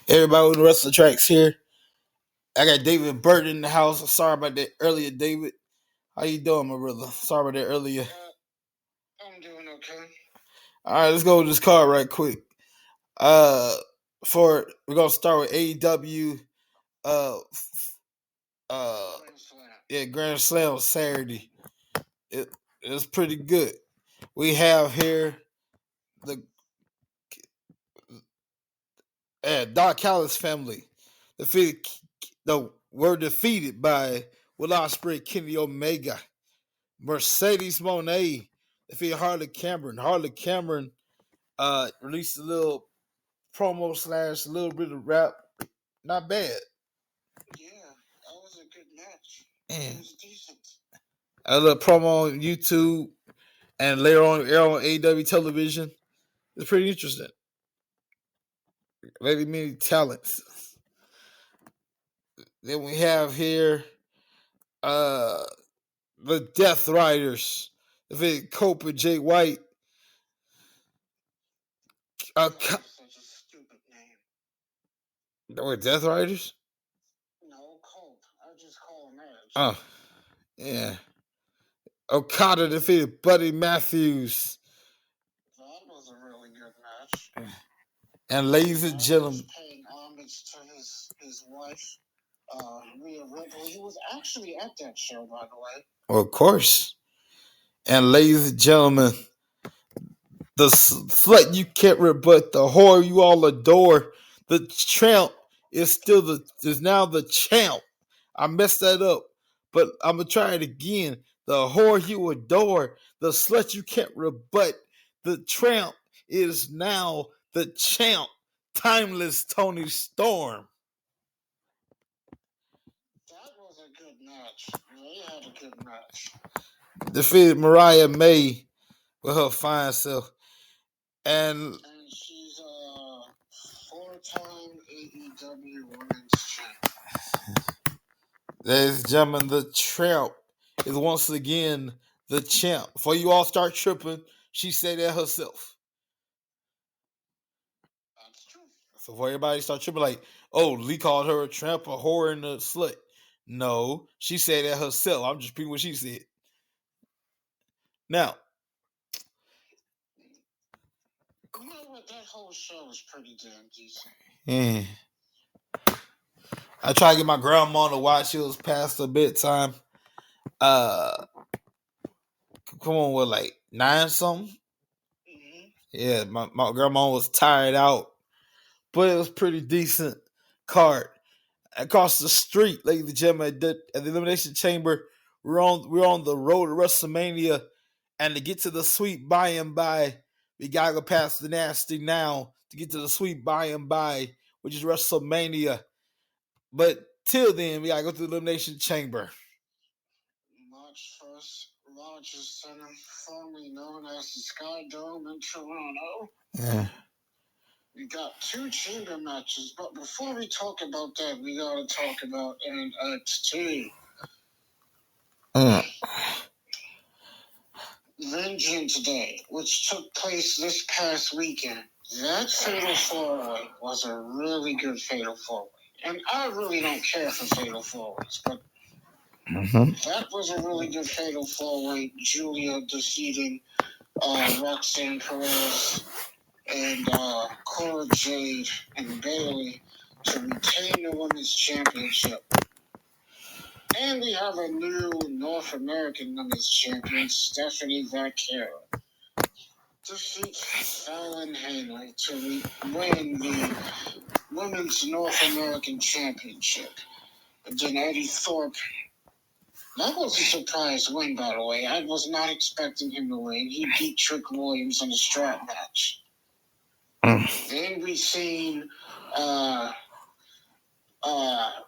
Everybody with the rest of the tracks here. I got David Burton in the house. Sorry about that earlier, David. How you doing, my brother? Sorry about that earlier. I'm doing okay. All right, let's go with this card right quick. Uh, we're gonna start with AEW. Uh, uh, Grand Slam. yeah, Grand Slam Saturday. It was pretty good. We have here the Doc Callis family. Defeated, were defeated by Will Ospreay, Kenny Omega. Mercedes Monet defeated Harley Cameron. Harley Cameron released a little promo slash a little bit of rap. Not bad. Yeah, that was a good match. Man. It was decent. A little promo on YouTube and later on air on AEW television. It's pretty interesting. Very many talents. Then we have here uh the Death Riders. Defeated Cope and Jay White. That was such a stupid name. Were Death Riders? No, Cope. I just call him Edge. Oh, yeah. Okada defeated Buddy Matthews. That was a really good match. And ladies and gentlemen, paying homage to his wife, Rhea Ripley, who was actually at that show, by the way. Well, of course. And ladies and gentlemen, the slut you can't rebut, the whore you all adore, the tramp is now the champ. I messed that up, but I'm gonna try it again. The whore you adore, the slut you can't rebut, the tramp is now the champ. Timeless Tony Storm. That was a good match. They had a good match. Defeated Mariah May with her fine self. And she's a four-time AEW Women's Champion. ladies and gentlemen, the tramp is once again the champ. Before you all start tripping, she said that herself. That's true. So before everybody start tripping, like, oh, Lee called her a tramp, a whore, and a slut. No, she said that herself. I'm just repeating what she said. Now, you know what? That whole show was pretty damn decent. Yeah. I tried to get my grandma to watch. It was past her bedtime. Come on, what, like 9 something? Mm-hmm. Yeah, my grandma was tired out, but it was pretty decent card. Across the street, ladies and gentlemen, at the Elimination Chamber, we're on the road to Wrestlemania, and to get to the sweet by and by, we gotta go past the nasty now to get to the sweet by and by, which is Wrestlemania. But till then, we gotta go to the Elimination Chamber. March 1st, Rogers Center, formerly known as the Sky Dome in Toronto. Yeah. We got 2 chamber matches, but before we talk about that, we gotta talk about NXT. Vengeance Day, which took place this past weekend. That Fatal 4-Way was a really good Fatal 4-Way. And I really don't care for Fatal 4-Ways, but that was a really good Fatal 4-Way. Julia defeating Roxanne Perez and Cora Jade and Bayley to retain the Women's Championship. And we have a new North American Women's Champion, Stephanie Vaquero, defeat Fallon Henley to win the Women's North American Championship. And then Eddie Thorpe. That was a surprise win, by the way. I was not expecting him to win. He beat Trick Williams in a strap match. Then we seen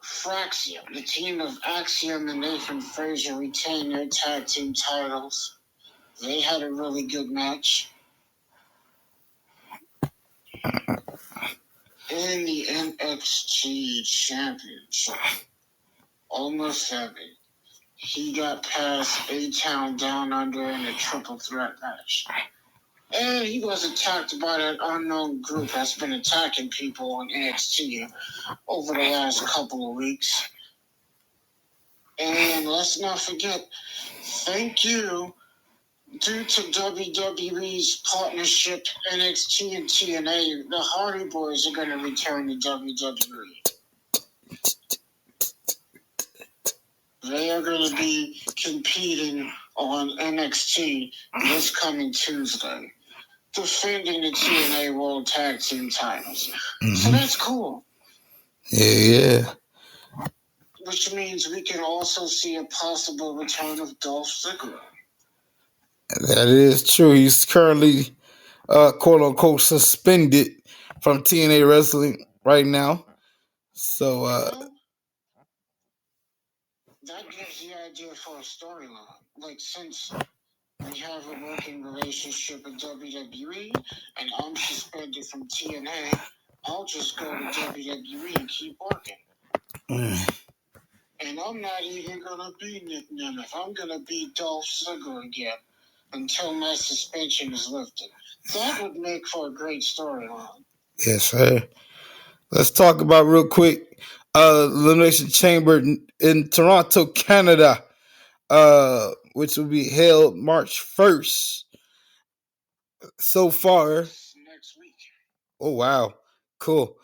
Fraxium, the team of Axiom and Nathan Frazier, retain their tag team titles. They had a really good match. In the NXT Championship, almost heavy. He got past A-Town Down Under in a triple threat match. And he was attacked by that unknown group that's been attacking people on NXT over the last couple of weeks. And let's not forget, thank you, due to WWE's partnership, NXT and TNA, the Hardy Boys are going to return to WWE. They are going to be competing on NXT this coming Tuesday, defending the TNA World Tag Team titles. Mm-hmm. So that's cool. Yeah. Which means we can also see a possible return of Dolph Ziggler. That is true. He's currently, quote unquote, suspended from TNA Wrestling right now. So, that gives the idea for a storyline. Like, since we have a working relationship with WWE and I'm suspended from TNA, I'll just go to WWE and keep working. And I'm not even going to be Nick Nemeth. I'm going to be Dolph Ziggler again until my suspension is lifted. That would make for a great storyline. Yes, sir. Let's talk about real quick Elimination Chamber in Toronto, Canada, which will be held March 1st. So far, next week. Oh wow, cool.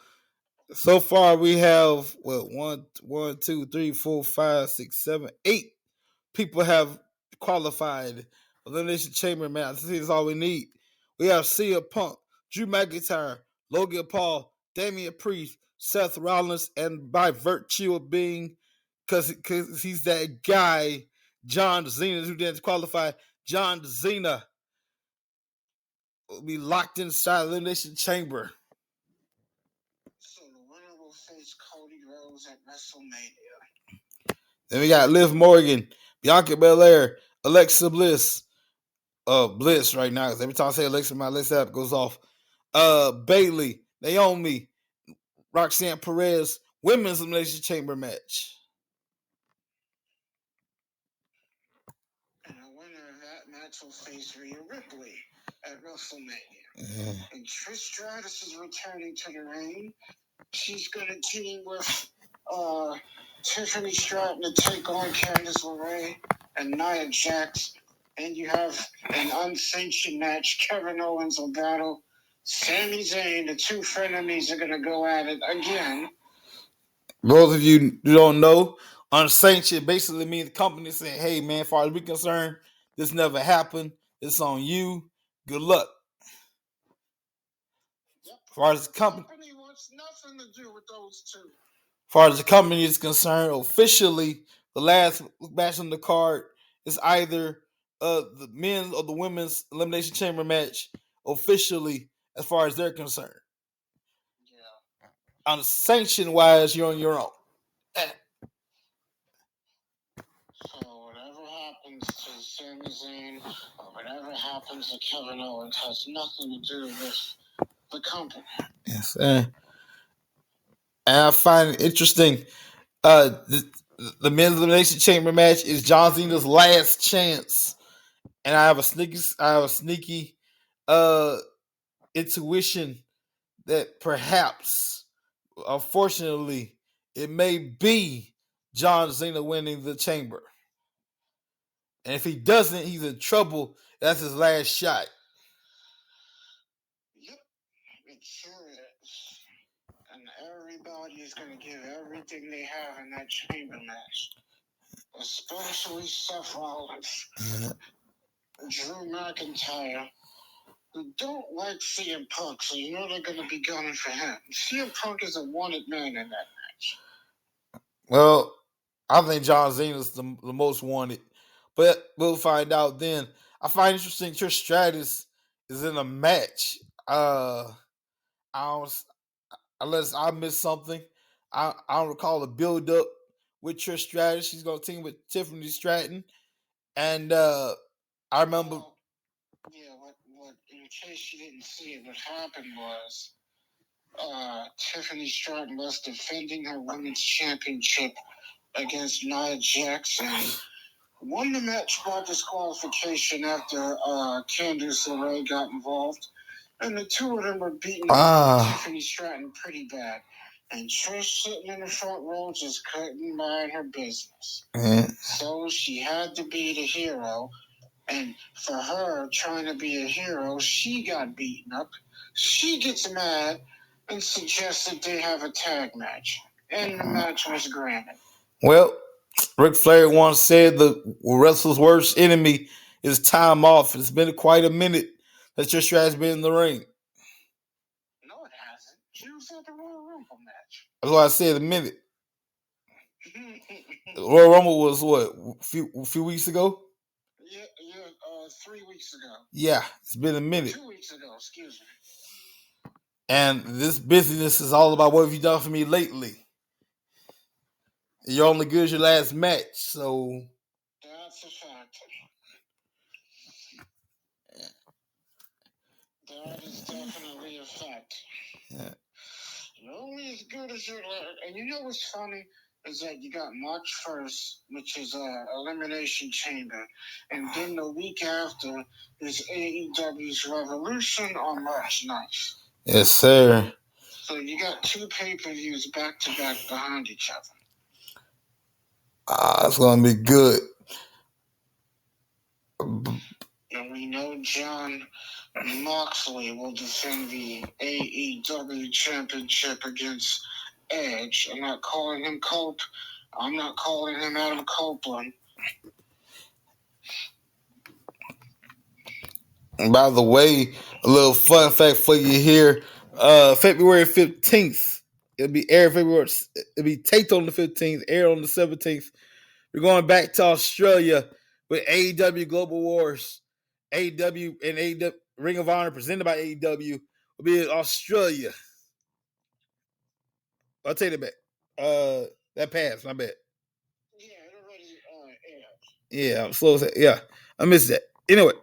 So far we have 2, 3, 4, 5, 6, 7, 8 people have qualified. Elimination Chamber match. I think that's all we need. We have CM Punk, Drew McIntyre, Logan Paul, Damian Priest, Seth Rollins, and by virtue of being, because he's that guy, John Cena, who didn't qualify, John Cena will be locked inside Elimination Chamber. So the winner will face Cody Rhodes at WrestleMania. Then we got Liv Morgan, Bianca Belair, Alexa Bliss. Bliss right now, because every time I say Alexa, my Alexa app goes off. Bayley, Naomi, Roxanne Perez, women's Elimination Chamber match. And the winner of that match will face Rhea Ripley at WrestleMania. And Trish Stratus is returning to the ring. She's going to team with Tiffany Stratton to take on Candice LeRae and Nia Jax. And you have an unsanctioned match. Kevin Owens will battle Sami Zayn. The two frenemies are going to go at it again. Those of you who don't know, unsanctioned basically means the company saying, hey man, as far as we're concerned, this never happened. It's on you. Good luck. Yep. As far as the company wants nothing to do with those two. As far as the company is concerned, officially, the last match on the card is either the men's or the women's Elimination Chamber match. Officially, as far as they're concerned, on sanction wise, you're on your own. So whatever happens to Sami Zayn or whatever happens to Kevin Owens has nothing to do with the company. Yes, and I find it interesting. The men's Elimination Chamber match is John Cena's last chance, and I have a sneaky intuition that perhaps, unfortunately, it may be John Cena winning the chamber. And if he doesn't, he's in trouble. That's his last shot. Yep, it sure is. And everybody is going to give everything they have in that chamber match. Especially Seth Rollins, Drew McIntyre, who don't like CM Punk, so you know they're going to be gunning for him. CM Punk is a wanted man in that match. Well, I think John Cena's the most wanted, but we'll find out then. I find interesting Trish Stratus is in a match. I don't, unless I missed something. I don't recall the build up with Trish Stratus. She's gonna team with Tiffany Stratton, and I remember. What in case you didn't see it, what happened was Tiffany Stratton was defending her women's championship against Nia Jax, and won the match by disqualification after Candice LeRae got involved. And the two of them were beating Tiffany Stratton pretty bad. And Trish sitting in the front row just couldn't mind her business. So she had to be the hero. And for her trying to be a hero, she got beaten up. She gets mad and suggests that they have a tag match. And the match was granted. Well, Ric Flair once said the wrestler's worst enemy is time off. It's been quite a minute that Trish has been in the ring. No, it hasn't. She was at the Royal Rumble match. That's why I said a minute. The Royal Rumble was what, a few weeks ago? Yeah, 3 weeks ago. Yeah, it's been a minute. 2 weeks ago, excuse me. And this business is all about what have you done for me lately. You're only good as your last match, so. That's a fact. That is definitely a fact. Yeah. You're only as good as your last. And you know what's funny? Is that you got March 1st, which is Elimination Chamber. And then the week after is AEW's Revolution on March 9th. Yes, sir. So you got 2 pay-per-views back-to-back behind each other. It's going to be good. And we know John Moxley will defend the AEW Championship against Edge. I'm not calling him Cope. I'm not calling him Adam Copeland. And by the way, a little fun fact for you here. February 15th. It'll be taped on the 15th, aired on the 17th. We're going back to Australia with AEW Global Wars. AEW and AEW Ring of Honor presented by AEW will be in Australia. I'll take it back. That passed, my bad. Yeah, it already aired. Yeah, I'm slow. Yeah, I missed that. Anyway,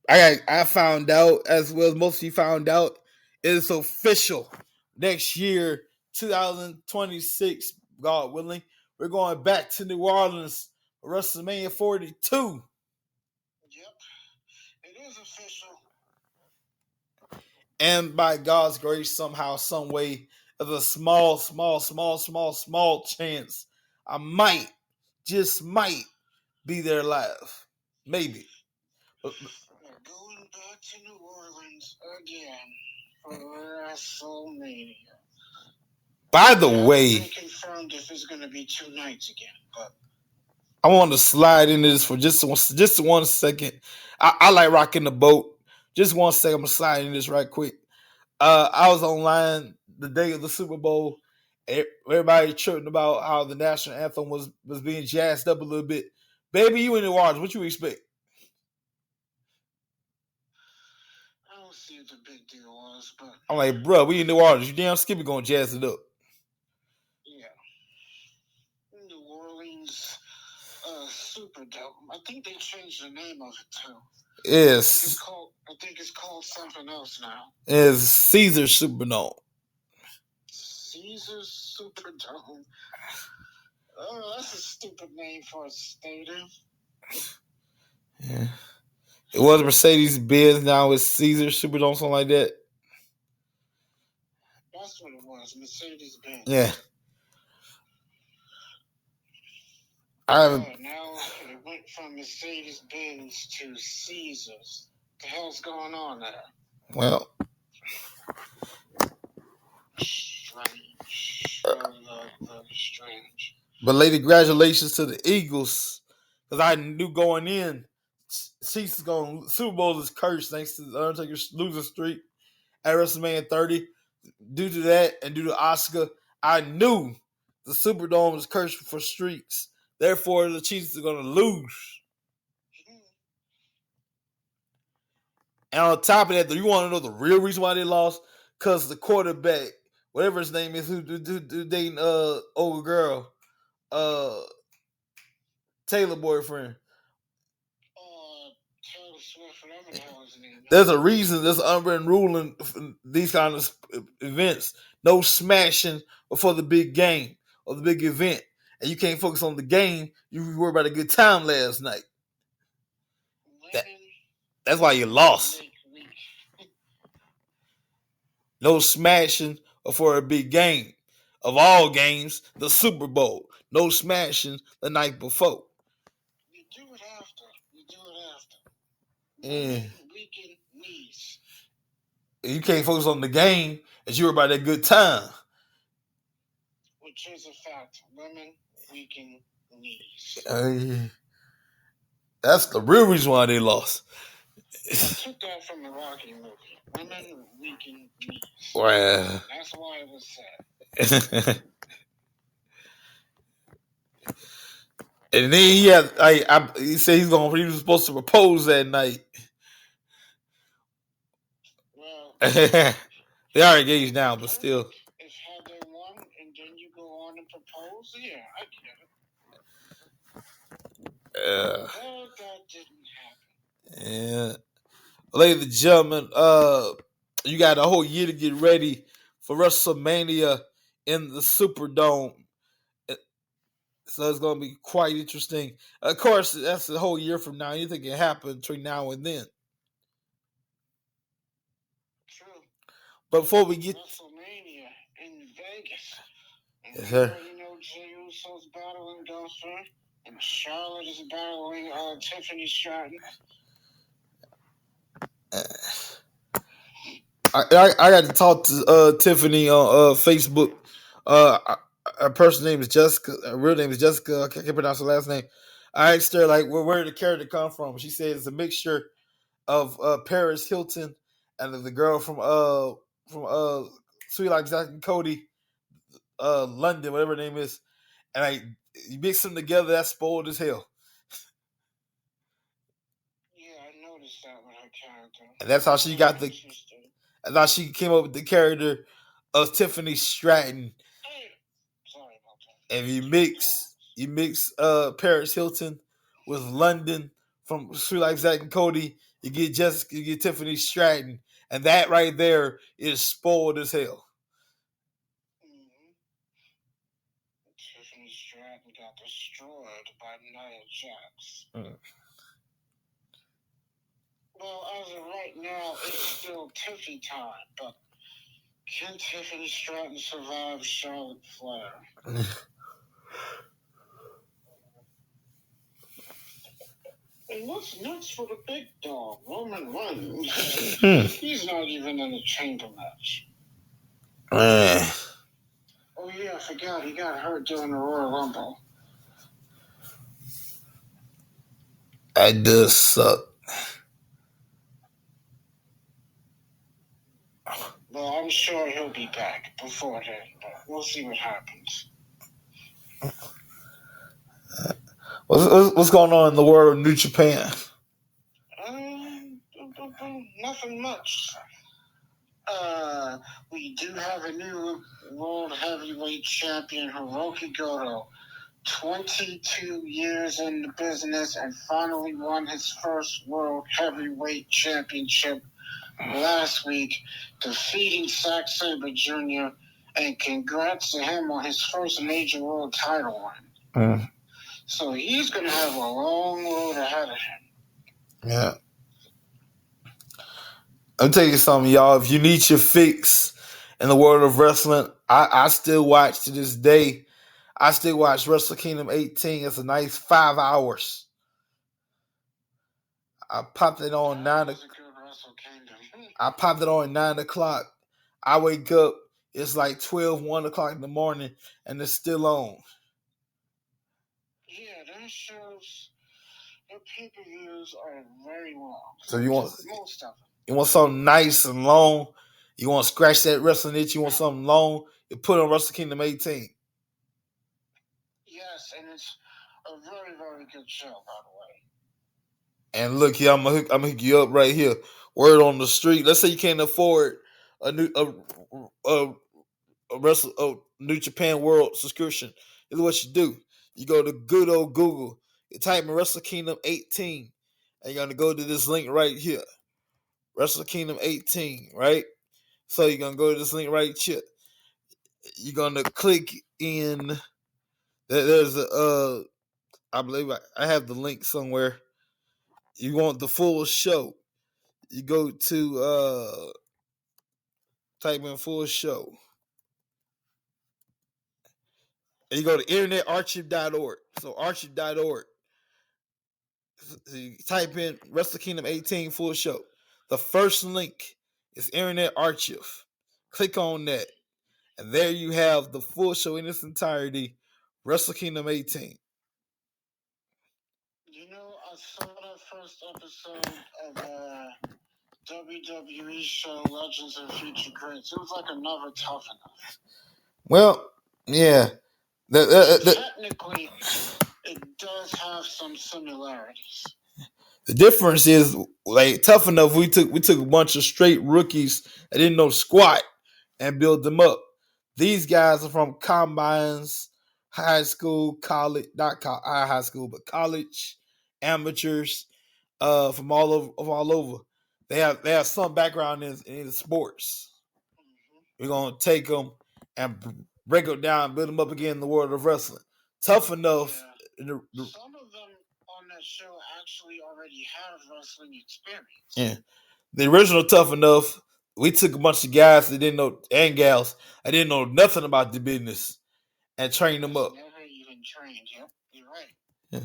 I found out, as well as most of you found out, it's official. Next year, 2026, God willing, we're going back to New Orleans for Wrestlemania 42. Yep, it is official. And by God's grace, somehow, some way, there's a small chance I might, just might, be there live. Maybe. We're going back to New Orleans again for WrestleMania. By the way, I haven't confirmed if it's going to be 2 nights again, but I want to slide into this for just 1 second. I like rocking the boat. Just 1 second, I'm gonna slide into this right quick. I was online the day of the Super Bowl. Everybody tripping about how the national anthem was being jazzed up a little bit. Baby, you in New Orleans, what you expect? I don't see what the big deal was, but I'm like, bro, we in New Orleans. You damn Skippy gonna jazz it up. Yeah. New Orleans Superdome. I think they changed the name of it too. Yes. I think it's called something else now. It's Caesar Superdome. Caesar Superdome. Oh, that's a stupid name for a stadium. Yeah. It was Mercedes-Benz, now it's Caesar Superdome, something like that. That's what it was, Mercedes-Benz. Yeah. Now it went from Mercedes-Benz to Caesars. What the hell's going on there? Well. Strange. Very strange. But lady, congratulations to the Eagles. Because I knew going in, Chiefs is going, Super Bowl is cursed thanks to the Undertaker's losing streak at WrestleMania 30. Due to that and due to Oscar, I knew the Superdome was cursed for streaks. Therefore, the Chiefs are going to lose. And on top of that, you want to know the real reason why they lost? Because the quarterback, whatever his name is, who dating old girl, Taylor boyfriend. Taylor Swift, whatever the hell his name is. There's a reason. There's an unwritten rule in these kind of events. No smashing before the big game or the big event. and you can't focus on the game. You worry about a good time last night. That's why you lost. No smashing for a big game. Of all games, the Super Bowl. No smashing the night before. You do it after. Yeah. Weaken knees. You can't focus on the game as you worry about a good time. Which is a fact. Women weaken knees. That's the real reason why they lost. I took that from the Rocky movie. Women weaken knees. Wow. That's why it was said. And then he said he was supposed to propose that night. Well, they are engaged now, but still. If had they won and then you go on and propose, yeah, I get it. But that didn't happen. Yeah. Ladies and gentlemen, you got a whole year to get ready for WrestleMania in the Superdome. So it's going to be quite interesting. Of course, that's a whole year from now. Anything can happen between now and then. True. But before we get WrestleMania in Vegas. Yes, sir. You know, Jey Uso's battling Gunther, and Charlotte is battling Tiffany Stratton. I got to talk to Tiffany on Facebook. Her person name is Jessica. Her real name is Jessica. I can't pronounce her last name. I asked her like, where did the character come from? She said it's a mixture of Paris Hilton and the girl from Sweet Like Zack and Cody, London, whatever her name is. And you mix them together, that's spoiled as hell. Yeah, I noticed that with her character. And that's how she got that's how she came up with the character of Tiffany Stratton. Sorry about that. And you mix Paris Hilton with London from Sweet Like Zack and Cody, you get Tiffany Stratton, and that right there is spoiled as hell. Mm-hmm. Tiffany Stratton got destroyed by Nia Jax. Well, as of right now, it's still Tiffy time, but can Tiffany Stratton survive Charlotte Flair? And what's next for the big dog, Roman Reigns? He's not even in a chamber match. Oh yeah, I forgot. He got hurt during the Royal Rumble. That does suck. Well, I'm sure he'll be back before then, but we'll see what happens. What's going on in the world of New Japan? Nothing much. We do have a new World Heavyweight Champion, Hiroki Goto. 22 years in the business and finally won his first World Heavyweight Championship last week, defeating Zack Sabre Jr., and congrats to him on his first major world title win. So he's going to have a long road ahead of him. Yeah. I'll tell you something, y'all. If you need your fix in the world of wrestling, I still watch to this day. I still watch Wrestle Kingdom 18. It's a nice 5 hours. I popped it on 9 o'clock. I popped it on at 9 o'clock. I wake up, it's like 12, 1 o'clock in the morning, and it's still on. Yeah, that shows the pay-per-views are very long. So you want most of them. You want something nice and long. You want to scratch that wrestling itch. You want something long. You put on Wrestle Kingdom 18. Yes, and it's a very, very good show, by the way. And look here, I'm gonna hook you up right here. Word on the street. Let's say you can't afford a New Japan World subscription. This is what you do. You go to good old Google. You type in Wrestle Kingdom 18, and you're gonna go to this link right here. Wrestle Kingdom 18, right? So you're gonna go to this link right here. You're gonna click in There's a I believe I have the link somewhere. You want the full show? You go to type in full show. And you go to internetarchive.org. So archive.org. So you type in Wrestle Kingdom 18 full show. The first link is Internet Archive. Click on that. And there you have the full show in its entirety. Wrestle Kingdom 18. You know, I saw that first episode of WWE show Legends of Future Greats. It was like another Tough Enough. Well, yeah. Technically, it does have some similarities. The difference is, like, Tough Enough, we took a bunch of straight rookies that didn't know squat and build them up. These guys are from combines, high school, college, not high school, but college, amateurs, from all over. They have some background in sports. We're gonna take them and break them down, build them up again in the world of wrestling. Tough Enough. Yeah. Some of them on that show actually already have wrestling experience. Yeah. The original Tough Enough, we took a bunch of guys that didn't know, and gals, I didn't know nothing about the business, and trained them up. Never even trained. Yep, you're right. Yeah.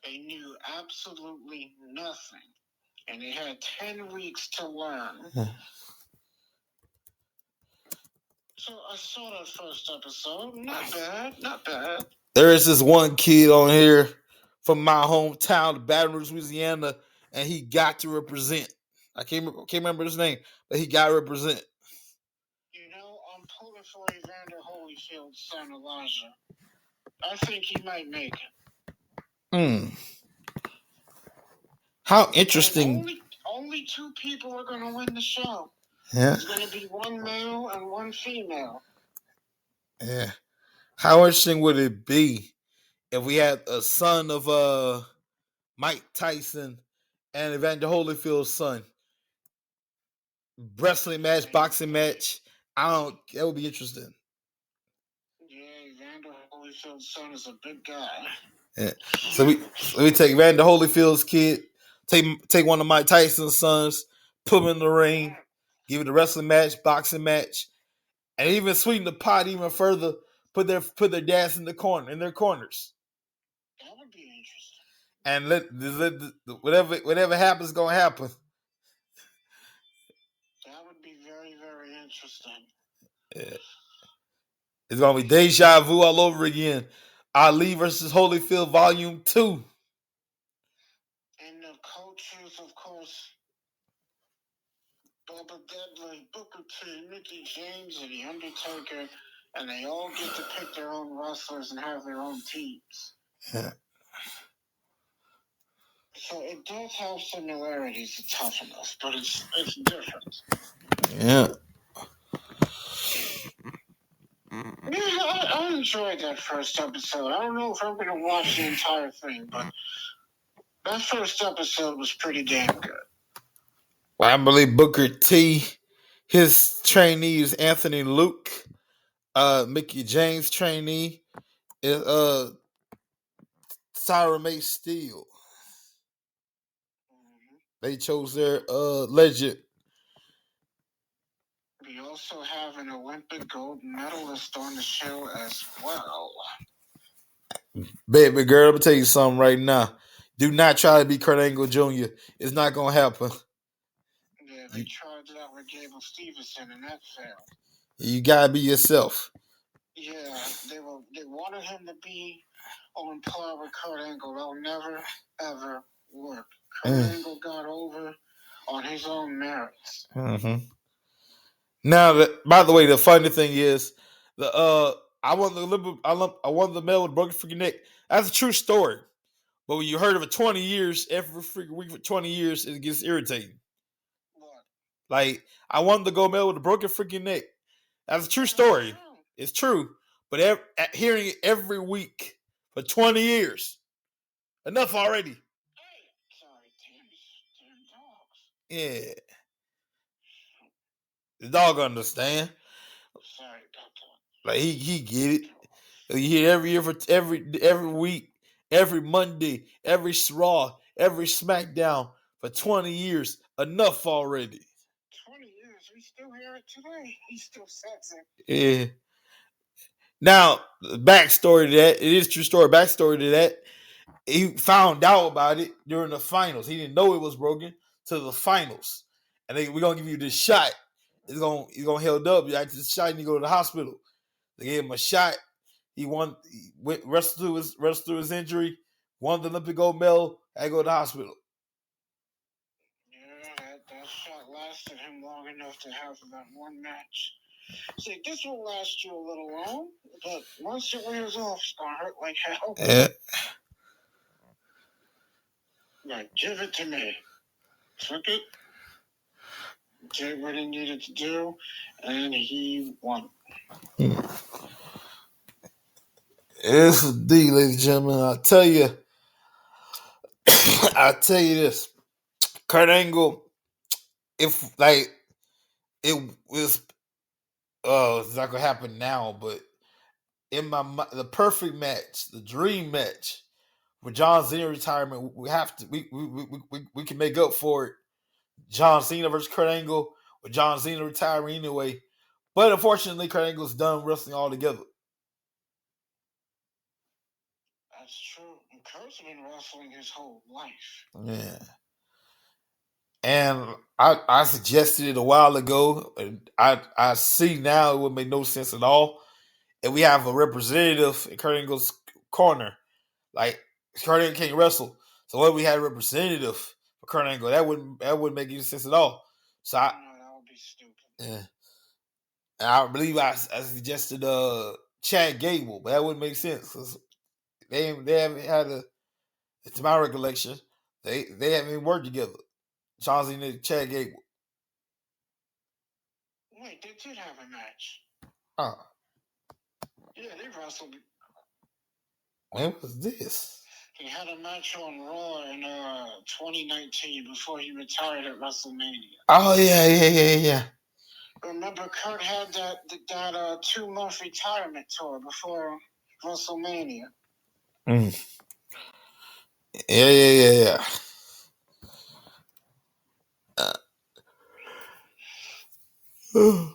They knew absolutely nothing, and they had 10 weeks to learn. So I saw that first episode. Not bad, not bad. There is this one kid on here from my hometown, Baton Rouge, Louisiana, and he got to represent. I can't remember his name, but he got to represent. You know, I'm pulling for Evander Holyfield's son, Elijah. I think he might make it. How interesting. Only two people are going to win the show. Yeah. There's going to be one male and one female. Yeah. How interesting would it be if we had a son of Mike Tyson and Evander Holyfield's son? Wrestling match, boxing match. That would be interesting. Yeah, Evander Holyfield's son is a big guy. Yeah. So we take Evander Holyfield's kid, take one of Mike Tyson's sons, put him in the ring, give it a wrestling match, boxing match, and even sweeten the pot even further. Put their dads in their corners. That would be interesting. And let whatever happens gonna happen. That would be very, very interesting. Yeah. It's gonna be deja vu all over again. Ali versus Holyfield Volume 2. And the coaches, of course, Bubba Deadly, Booker T, Mickey James, and The Undertaker, and they all get to pick their own wrestlers and have their own teams. Yeah. So it does have similarities to Tough Enough, but it's different. Yeah. Yeah, I enjoyed that first episode. I don't know if I'm going to watch the entire thing, but that first episode was pretty damn good. Well, I believe Booker T, his trainee is Anthony Luke. Mickey James' trainee is Tyra May Steele. They chose their legend. We also have an Olympic gold medalist on the show as well. Baby girl, let me tell you something right now. Do not try to be Kurt Angle Jr. It's not gonna happen. Yeah, they tried that with Gable Stevenson and that failed. You gotta be yourself. Yeah, they wanted him to be on par with Kurt Angle. That'll never ever work. Kurt Angle got over on his own merits. Mm-hmm. Now, by the way, the funny thing is, I won the medal with a broken freaking neck. That's a true story. But when you heard of it 20 years, every freaking week for 20 years, it gets irritating. What? Like, I won the gold medal with a broken freaking neck. That's a true story. It's true. But hearing it every week for 20 years, enough already. Hey, sorry, damn dogs. Yeah. The dog understand. Sorry about that. Like, he get it. You hear every year for every week, every Monday, every Raw, every SmackDown for 20 years. Enough already. 20 years, we still hear it today. He still says it. Yeah. Now, backstory to that, it is true story. Backstory to that, he found out about it during the finals. He didn't know it was broken till the finals. And we're gonna give you this shot. He's gonna held up. You after the shot and you go to the hospital. They gave him a shot. He won. He wrestled through his injury. Won the Olympic gold medal. Had to go to the hospital. Yeah, that shot lasted him long enough to have that one match. See, this will last you a little long, but once it wears off, it's gonna hurt like hell. Yeah. Like, give it to me. Took it, did what he needed to do, and he won. It's a D, ladies and gentlemen. I tell you this. Kurt Angle, if like it was, it's not gonna happen now, but in my mind, the perfect match, the dream match, with John Cena retirement, we can make up for it. John Cena versus Kurt Angle, with John Cena retiring anyway. But unfortunately, Kurt Angle's done wrestling altogether. That's true. And Kurt's been wrestling his whole life. Yeah. And I suggested it a while ago. And I see now it would make no sense at all. And we have a representative in Kurt Angle's corner. Like, Kurt Angle can't wrestle. So what if we had a representative for Kurt Angle? That wouldn't make any sense at all. So that would be stupid. Yeah. And I believe I suggested Chad Gable, but that wouldn't make sense because they haven't had to my recollection, they haven't even worked together. John Cena and Chad Gable. Wait, they did have a match. Yeah, they wrestled. When was this? He had a match on Raw in 2019 before he retired at Wrestlemania. Oh yeah. Remember, Kurt had that 2-month retirement tour before WrestleMania. Yeah. We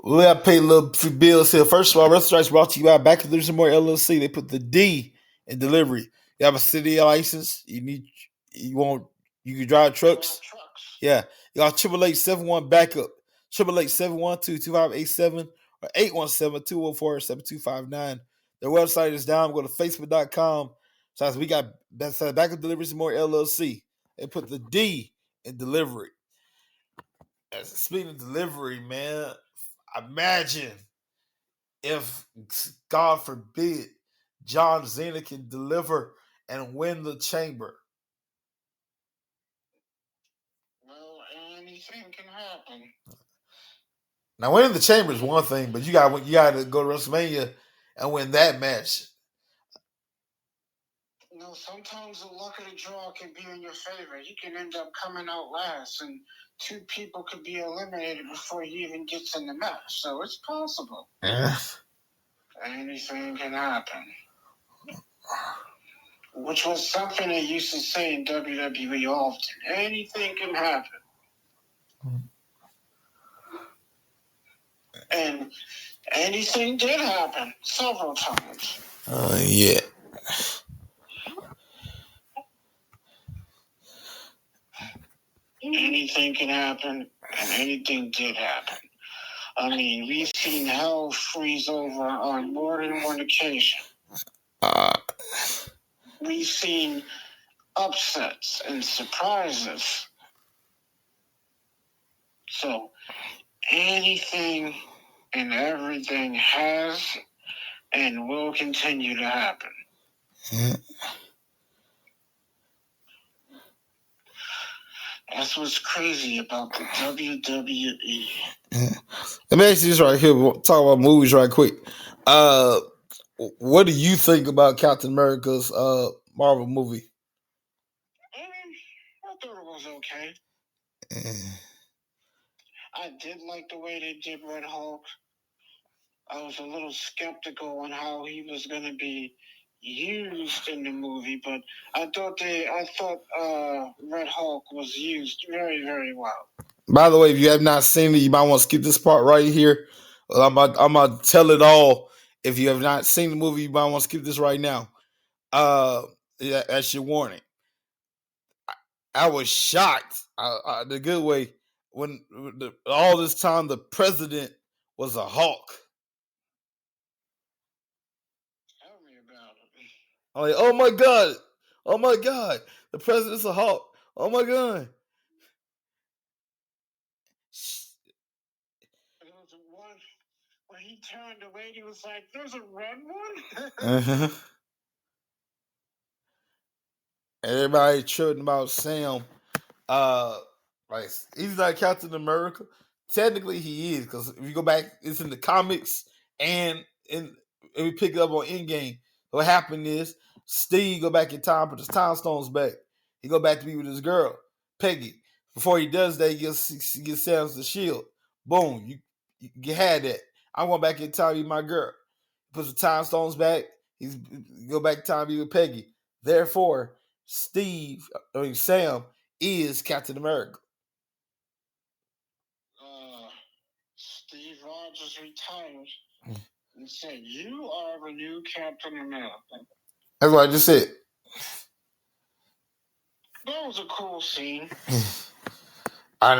gotta pay a little few bills here. First of all, Restaurants brought to you by Back to There's More LLC. They put the D in delivery. You have a city license. You can drive trucks. Yeah. You got 888-71 backup. 888-712-2587 or 817-204-7259. Their website is down. Go to Facebook.com. So we got Backup Deliveries More LLC. They put the D in delivery. Speaking of delivery, man, imagine if, God forbid, John Cena can deliver and win the chamber. Well, anything can happen. Now, winning the chamber is one thing, but you got to go to WrestleMania and win that match. You know, sometimes the luck of the draw can be in your favor. You can end up coming out last, and 2 people could be eliminated before he even gets in the match. So it's possible. Yeah. Anything can happen. Which was something they used to say in WWE often. Anything can happen. And anything did happen several times. Yeah. Anything can happen, and anything did happen. I mean, we've seen hell freeze over on more than one occasion. We've seen upsets and surprises. So, anything and everything has and will continue to happen. Yeah. That's what's crazy about the WWE. Yeah. Let me ask you this right here. We'll talk about movies right quick. What do you think about Captain America's Marvel movie? I thought it was okay. Yeah. I did like the way they did Red Hulk. I was a little skeptical on how he was going to be used in the movie, but I thought Red Hulk was used very, very well. By the way, if you have not seen it, you might want to skip this part right here. I'm gonna tell it all. If you have not seen the movie, you might want to skip this right now. Yeah, that's your warning. I was shocked, the good way, when all this time the president was a Hulk. Tell me about it. I'm like, oh my god, the president's a Hulk. Oh my god. There was one when he turned away. He was like, "There's a red one." Uh-huh. Everybody tripping about Sam. Uh, like he's not Captain America. Technically, he is because if you go back, it's in the comics and we pick it up on Endgame. What happened is Steve go back in time, put his time stones back. He go back to be with his girl Peggy. Before he does that, he gets Sam's the shield. Boom, you had that. I'm going back in time to be my girl. Puts the time stones back. He's go back in time to be with Peggy. Therefore, Sam is Captain America. Steve Rogers retired and said, "You are the new Captain America." That's what I just said. That was a cool scene. I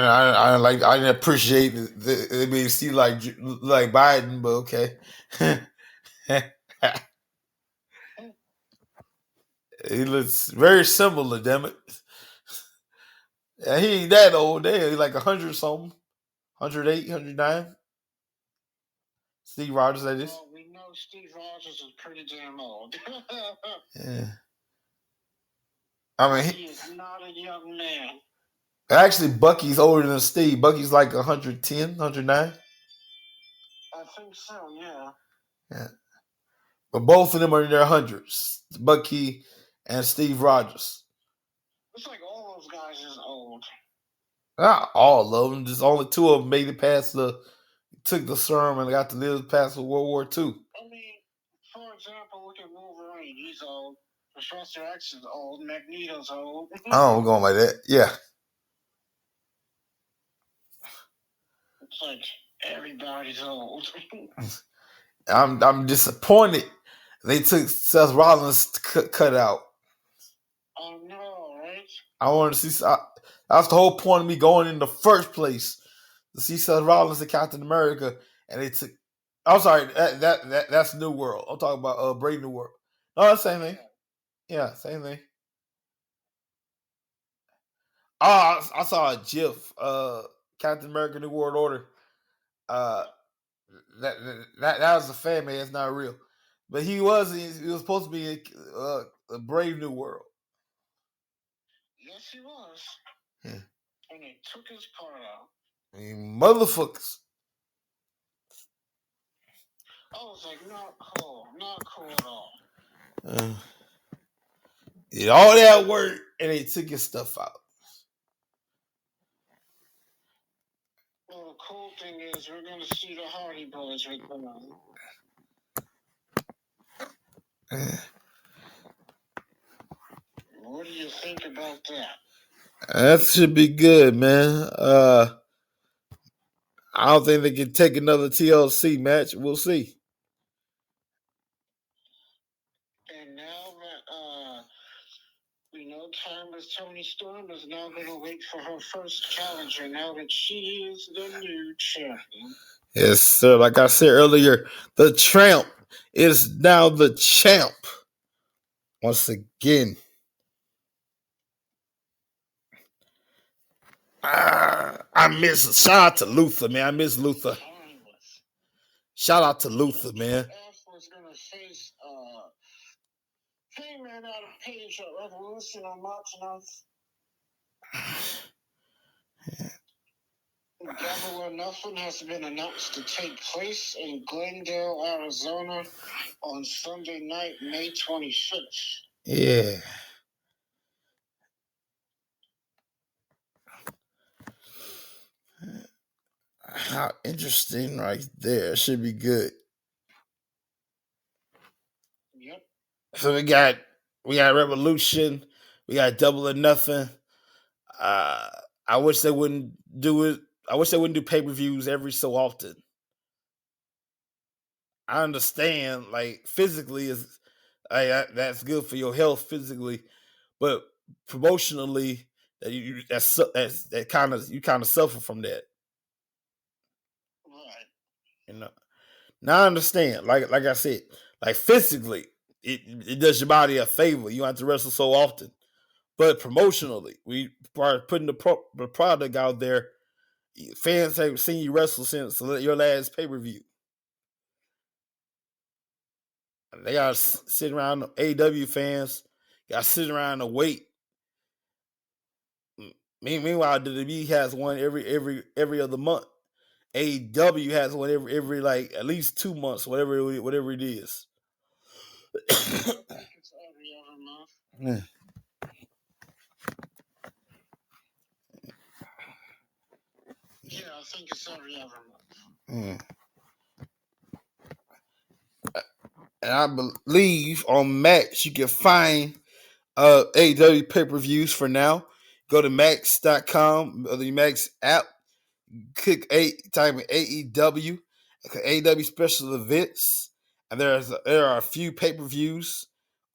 didn't appreciate it made it seem like Biden, but okay. He looks very similar, damn it. Yeah, he ain't that old. He's like 100 something. 108, 109. Steve Rogers, that is. Well, we know Steve Rogers is pretty damn old. Yeah. I mean, he is not a young man. Actually, Bucky's older than Steve. Bucky's like 110, 109. I think so, yeah. Yeah. But both of them are in their hundreds. Bucky and Steve Rogers. It's like all those guys is old. Not all of them. Just only two of them made it past took the serum and got to live past World War II. I mean, for example, look at Wolverine. He's old. Professor X is old. Magneto's old. Oh, I'm going like that. Yeah. It's like everybody's old. I'm disappointed they took Seth Rollins cut out. I know, right? I wanted to see. That's the whole point of me going in the first place, to see Seth Rollins and Captain America, and they took. I'm sorry, that's New World. I'm talking about Brave New World. No, that's the same thing. Yeah, same thing. Oh, I saw a GIF. Captain America: New World Order. Uh, that was a fan man. It's not real, but he was supposed to be a Brave New World. Yes, he was. Yeah. And they took his part out. I mean, motherfuckers. I was like, not cool at all. Did all that work and they took his stuff out. Well, the cool thing is we're going to see the Hardy Boys return. What do you think about that? That should be good, man. I don't think they can take another TLC match. We'll see. And now that we know Timeless Tony Storm is now going to wait for her first challenger now that she is the new champion. Yes, sir. Like I said earlier, the Tramp is now the champ. Once again. I miss. Shout out to Luther, man. I miss Luther. Shout out to Luther, man. Was going to face Hangman out of Page at Revolution on March 9th. Double or Nothing has been announced to take place in Glendale, Arizona on Sunday night, May 26th. Yeah. How interesting right there. Should be good. So we got Revolution, we got Double or Nothing. Uh, I wish they wouldn't do it. I wish they wouldn't do pay per views every so often. I understand, like physically is that's good for your health physically, but promotionally, that kind of you kind of suffer from that. Right. You know. Now I understand. Like I said, like physically, it does your body a favor. You don't have to wrestle so often. But promotionally, we are putting the product out there. Fans have seen you wrestle since your last pay per view. They got sitting around. AEW fans got sitting around and wait. Meanwhile, WWE has one every other month. AEW has one every like at least 2 months, whatever it is. It's every other month. Yeah. Yeah, I think it's every other month. Mm. And I believe on Max you can find AEW pay per views for now. Go to max.com or the Max app. Click type in AEW, AEW special events, and there are a few pay per views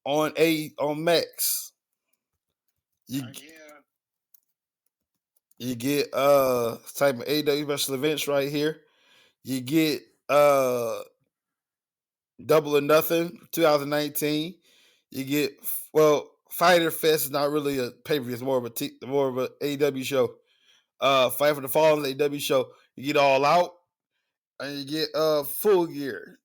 on Max. Yeah. You get type of AEW special events right here. You get Double or Nothing 2019. You get Fighter Fest is not really a pay per view. It's more of a AEW show. Fight for the Fallen AEW show. You get All Out and you get Full Gear.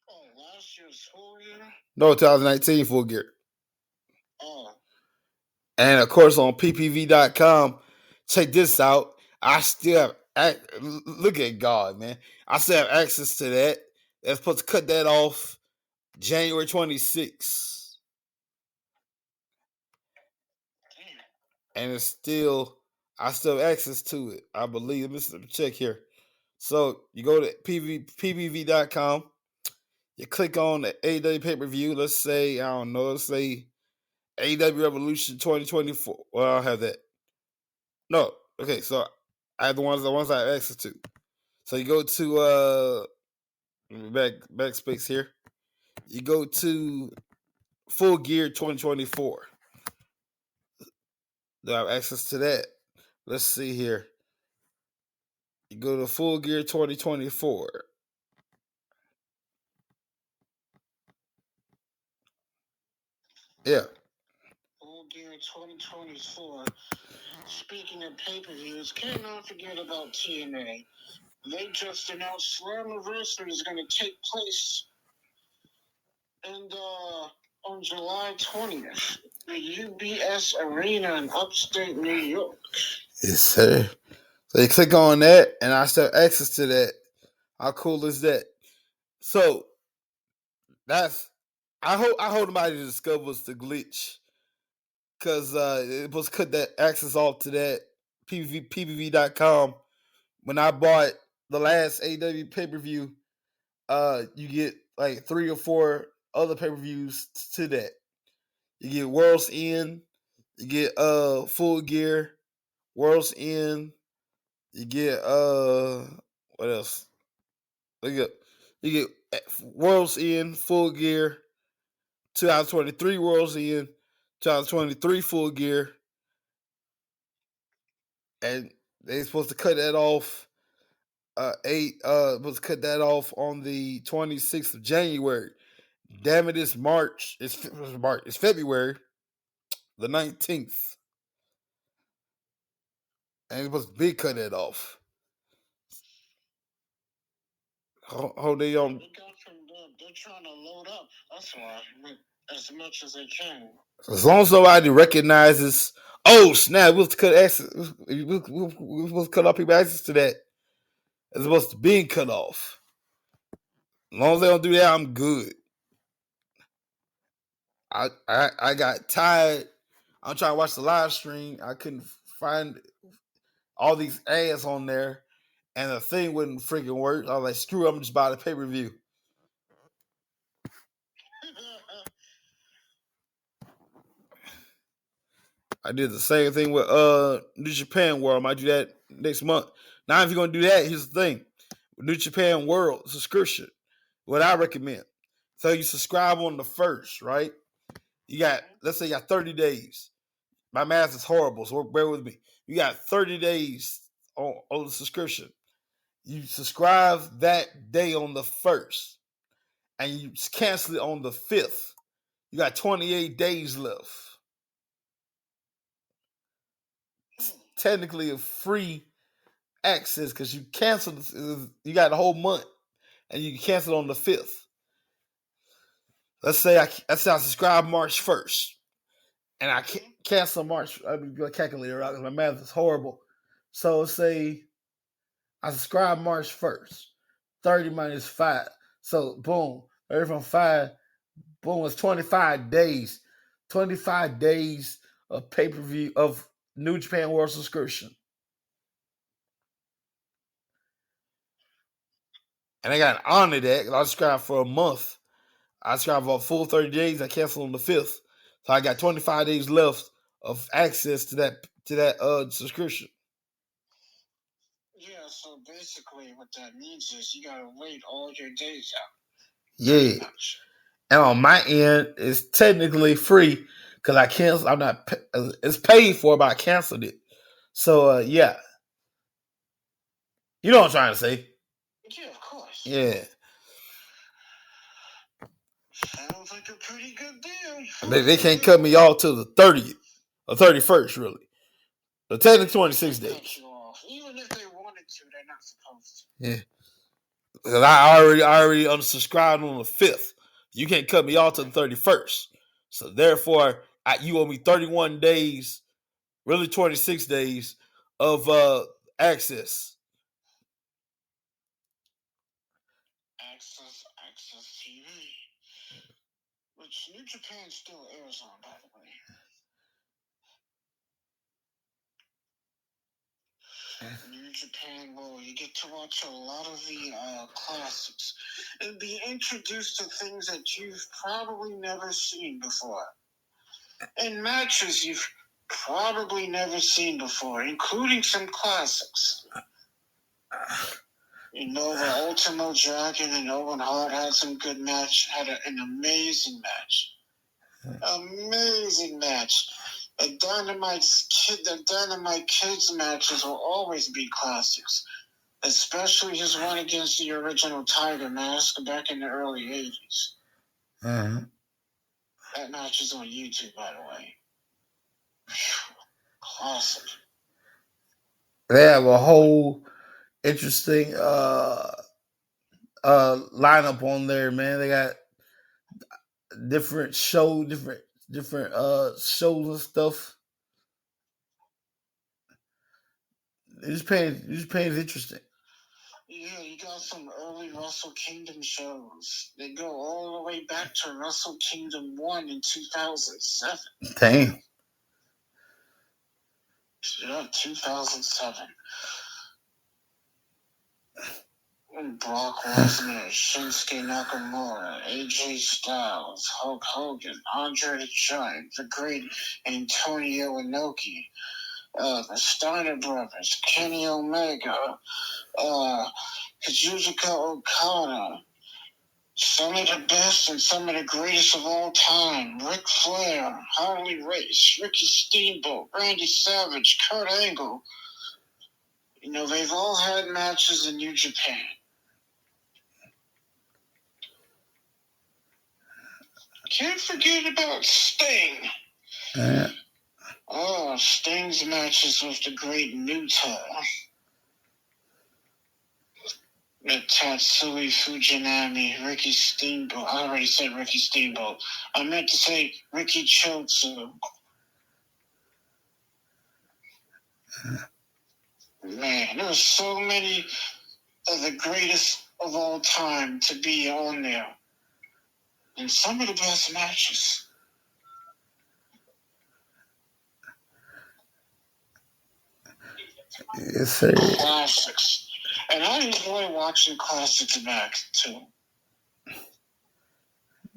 Oh, last year's Full Gear. No, 2019 Full Gear. Oh. And of course on ppv.com, check this out. I still have look at God, man. I still have access to that. They're supposed to cut that off January 26th. And it's still I still have access to it. I believe. Let me check here. So you go to ppv.com, you click on the AEW pay-per-view. Let's say, I don't know, let's say AEW Revolution 2024. Well, I don't have that. No. Okay, so I have the ones I have access to. So you go to backspace here. You go to Full Gear 2024. Do I have access to that? Let's see here. You go to Full Gear 2024. Yeah. Full Gear 2024. Speaking of pay-per-views, cannot forget about TNA. They just announced Slammiversary is going to take place and on July 20th, the UBS Arena in upstate New York. Yes, sir. So you click on that, and I still have access to that. How cool is that? So that's I hope nobody discovers the glitch because it was cut that access off to that PPV.com. When I bought the last AW pay per view, you get like 3 or 4 other pay per views to that. You get World's End, you get Full Gear, World's End, you get what else? You get World's End, Full Gear, 2023 World's End, 2023 Full Gear, and they supposed to cut that off. Supposed to cut that off on the 26th of January. Damn it, it's March. It's March. It's February the 19th, and it's supposed to be cut that off. Hold they on. They're trying to load up. That's why, as much as they can. As long as somebody recognizes, oh snap, we'll cut access. We're supposed to cut off people access to that. It's supposed to be cut off. As long as they don't do that, I'm good. I got tired. I'm trying to watch the live stream. I couldn't find all these ads on there, and the thing wouldn't freaking work. I was like, screw it, I'm just buy the pay per view. I did the same thing with New Japan World. I might do that next month. Now, if you're gonna do that, here's the thing: New Japan World subscription. What I recommend. So you subscribe on the first, right? You got, let's say you got 30 days. My math is horrible, so bear with me. You got 30 days on the subscription. You subscribe that day on the first, and you cancel it on the 5th. You got 28 days left. It's technically a free access because you canceled. You got the whole month, and you can cancel on the 5th. Let's say I subscribe March 1st, and I cancel March. I'm gonna calculate it out because my math is horrible. So let's say I subscribe March 1st. 30 minus 5. So boom, 30 from 5. Boom, it's 25 days. 25 days of pay-per-view of New Japan World subscription. And I got to honor that because I subscribed for a month. I subscribed for a full 30 days. I canceled on the 5th. So I got 25 days left of access to that subscription. Yeah, so basically what that means is you gotta wait all your days out. Yeah. And on my end, it's technically free because I canceled. I'm not. It's paid for, but I canceled it. So yeah, you know what I'm trying to say. Yeah, of course. Yeah. Sounds like a pretty good deal. They can't cut me off till the 30th or 31st, really. But technically 26 days. Even if they wanted to, they're not supposed to. Yeah. Because I already unsubscribed on the 5th. You can't cut me off till the 31st. So therefore, you owe me 31 days, really 26 days of access. Access TV. Which New Japan still airs on, by the way. New Japan, well, you get to watch a lot of the classics and be introduced to things that you've probably never seen before. And matches you've probably never seen before, including some classics. You know, the Ultimo Dragon and Owen Hart had some good match, had an amazing match. Amazing match. The Dynamite Kids matches will always be classics, especially his one against the original Tiger Mask back in the early 80s. Uh-huh. That match is on YouTube, by the way. Whew. Classic. They have a whole interesting lineup on there, man. They got different shows and stuff. Japan is interesting. Yeah, you got some early Wrestle Kingdom shows. They go all the way back to Wrestle Kingdom 1 in 2007. Damn. Yeah, 2007. Brock Lesnar, Shinsuke Nakamura, AJ Styles, Hulk Hogan, Andre the Giant, the great Antonio Inoki, the Steiner Brothers, Kenny Omega, Kazuchika Okada, some of the best and some of the greatest of all time, Ric Flair, Harley Race, Ricky Steamboat, Randy Savage, Kurt Angle. You know, they've all had matches in New Japan. Can't forget about Sting. Oh, Sting's matches with the great Muta. Tatsui Fujinami, Ricky Steamboat. I already said Ricky Steamboat. I meant to say Ricky Chotsu. Man, there were so many of the greatest of all time to be on there. And some of the best matches. Yes, sir. Classics. And I enjoy watching classics back, too.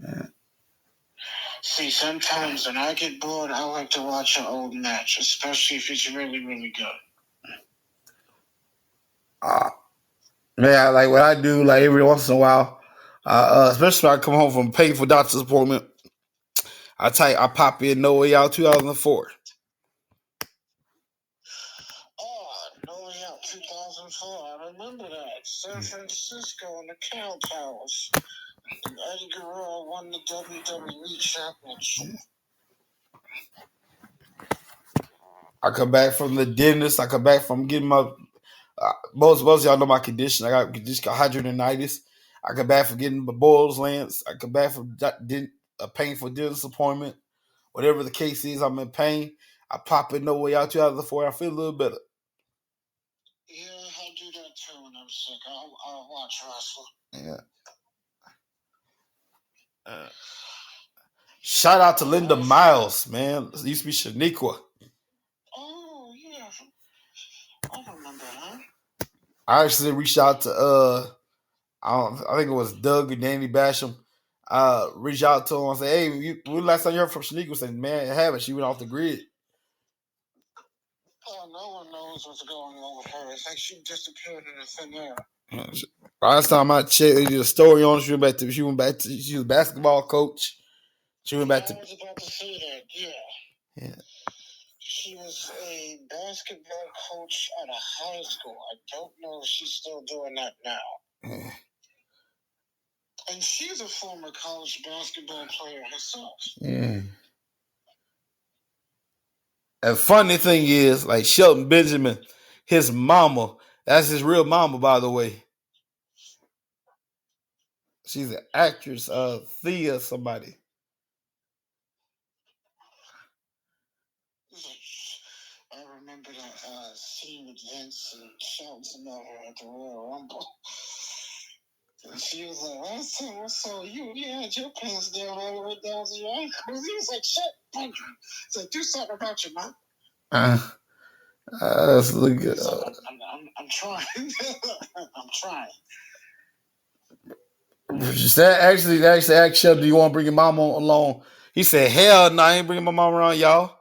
Yeah. See, sometimes when I get bored, I like to watch an old match, especially if it's really, really good. Man, like what I do, like every once in a while, especially when I come home from a painful doctor's appointment, I pop in No Way Out 2004. Oh, No Way Out 2004. I remember that. San Francisco and the Cow Towers. And Eddie Guerrero won the WWE Championship. I come back from the dentist. I come back from getting my most of y'all know my condition. I got just hydradenitis. I come back from getting my boils lanced. I come back from a painful dentist appointment. Whatever the case is, I'm in pain. I pop in No Way Out 2004. I feel a little better. Yeah, I do that too when I'm sick. I'll watch wrestling. Yeah. Shout out to Linda Miles, man. It used to be Shaniqua. Oh, yeah. I remember her. I actually reached out to I think it was Doug and Danny Basham. Reached out to him and said, "Hey, when last time you heard from Shaniqua?" Said, "Man, I haven't. She went off the grid." Oh, no one knows what's going on with her. It's like she disappeared in a thin air. Last time I checked, they did a story on her. She went back to she was a basketball coach. She went back to. I was about to say that. Yeah. She was a basketball coach at a high school. I don't know if she's still doing that now. And she's a former college basketball player herself. Yeah. And funny thing is, like Shelton Benjamin, his mama, that's his real mama, by the way. She's an actress, Thea somebody. I remember that scene with Vince and Shelton's mother at the Royal Rumble. And she was like, so you had your pants down all the way down to your ankles. He was like, shit, thank you. He's like, do something about your mom. Look at, I'm trying. I'm trying. Actually asked Shelton, "Do you want to bring your mom along?" He said, "Hell no, I ain't bringing my mom around, y'all."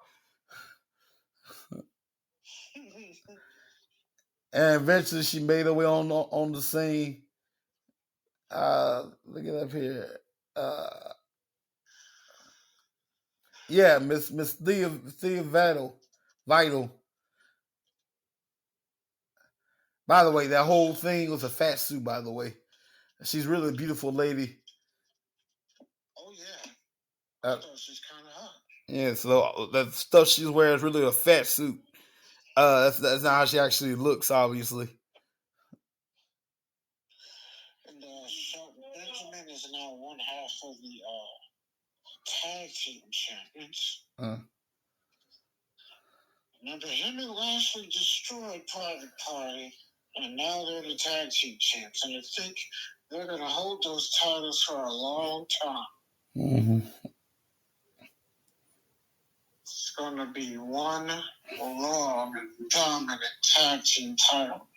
And eventually, she made her way on the scene. Look it up here. Yeah, Miss Thea Vital. By the way, that whole thing was a fat suit. By the way, she's really a beautiful lady. Oh yeah, I thought she's kind of hot. Yeah, so the stuff she's wearing is really a fat suit. That's not how she actually looks, obviously. And Shelton Benjamin is now one half of the tag team champions. Remember, him and Lashley destroyed Private Party, and now they're the tag team champs. And I think they're going to hold those titles for a long time. Mm-hmm. It's going to be one long, dominant tag team title.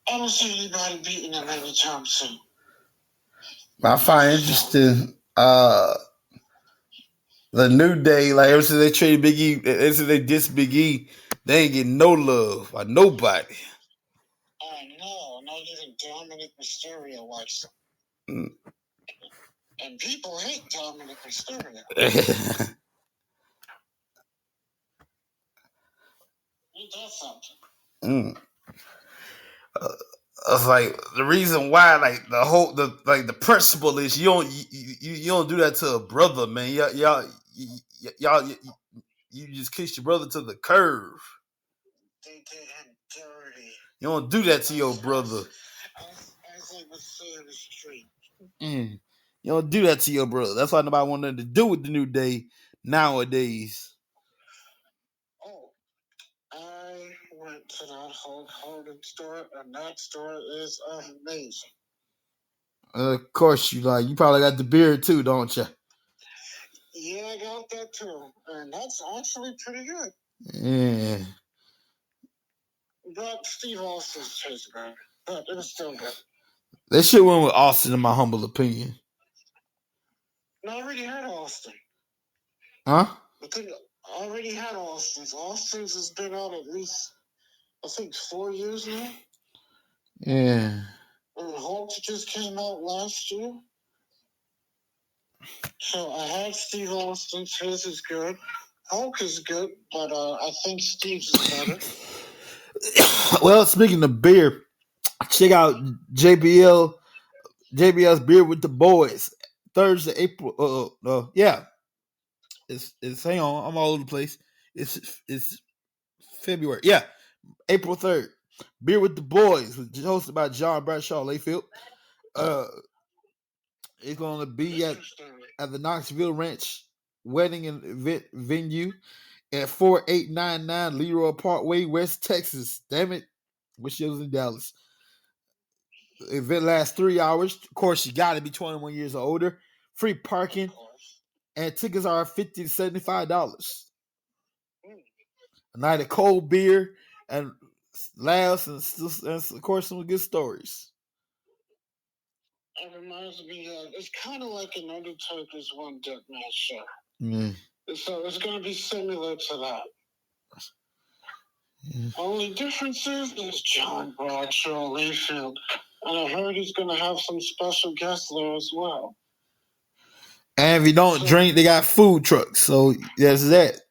I don't see anybody beating them anytime soon. I find interesting the New Day, like ever since they traded Big E, ever since they dissed Big E, they ain't getting no love by nobody. I know, not even Dominic Mysterio likes them. And people hate Dominic Mysterio. He does something. It's like the reason why, like the principle is you don't do that to a brother, man. Y'all you just kiss your brother to the curve. They did him dirty. You don't do that to your brother. As they would say in the street. You don't do that to your brother. That's why nobody wanted to do with the New Day nowadays. Oh, I went to that Hulk Hogan store, and that store is amazing. Of course you probably got the beard too, don't you? Yeah, I got that too, and that's actually pretty good. Yeah. But Steve Austin's tastes better, but it was still good. They should win with Austin, in my humble opinion. No, I already had Austin. Huh? I already had Austin's. Austin's has been out at least, I think, 4 years now. Yeah. And Hulk just came out last year. So I had Steve Austin's. His is good. Hulk is good, but I think Steve's is better. Well, speaking of beer, check out JBL's Beer with the Boys. Thursday, April. Yeah. It's hang on. I'm all over the place. It's February. Yeah, April 3rd. Beer with the Boys, hosted by John Bradshaw Layfield. It's going to be at the Knoxville Ranch Wedding and Event Venue at 4899 Leroy Parkway, West Texas. Damn it. Wish it was in Dallas. The event lasts 3 hours. Of course, you got to be 21 years or older. Free parking. And tickets are $50 to $75. A night of cold beer and laughs and of course, some good stories. It reminds me of, it's kind of like an Undertaker's One Deathmatch show. Mm. So it's going to be similar to that. Only difference is John Bradshaw Layfield. And I heard he's going to have some special guests there as well. And if you don't drink, they got food trucks. So there's that.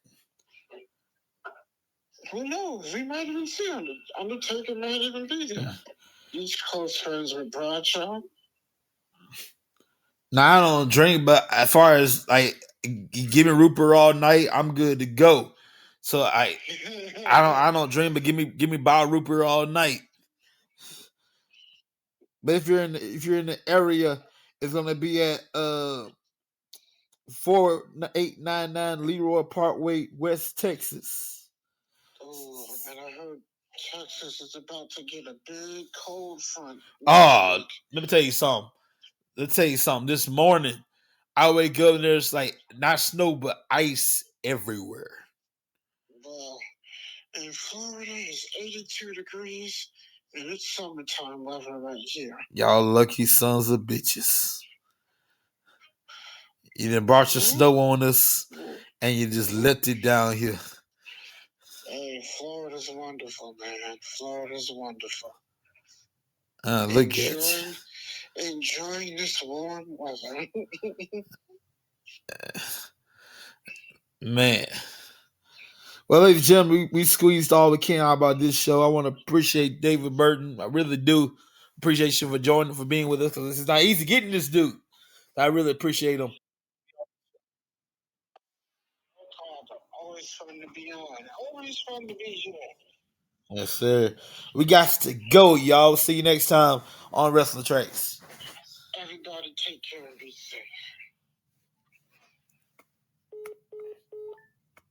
Who knows? We might even see him. Undertaker might even be there. He's close friends with Bradshaw. Now I don't drink, but as far as like giving Rupert all night, I'm good to go. So I don't drink, but give me bottle Rupert all night. But if you're in the area, it's gonna be at 4899 Leroy Parkway, West Texas. Oh, and I heard Texas is about to get a big cold front. Oh, let me tell you something. This morning, I wake up and there's like not snow but ice everywhere. Well, in Florida, it's 82 degrees, and it's summertime weather right here. Y'all lucky sons of bitches. You done brought your snow on us, and you just left it down here. Hey, Florida's wonderful, man. Florida's wonderful. Look at you. Enjoying this warm weather. Man. Well, ladies and gentlemen, we squeezed all we can out about this show. I want to appreciate David Burton. I really do appreciate you for joining, for being with us, because it's not easy getting this dude. I really appreciate him. Always fun to be on. Always fun to be here. Yes, sir. We got to go, y'all. See you next time on Wrestling Tracks. Everybody take care and be safe.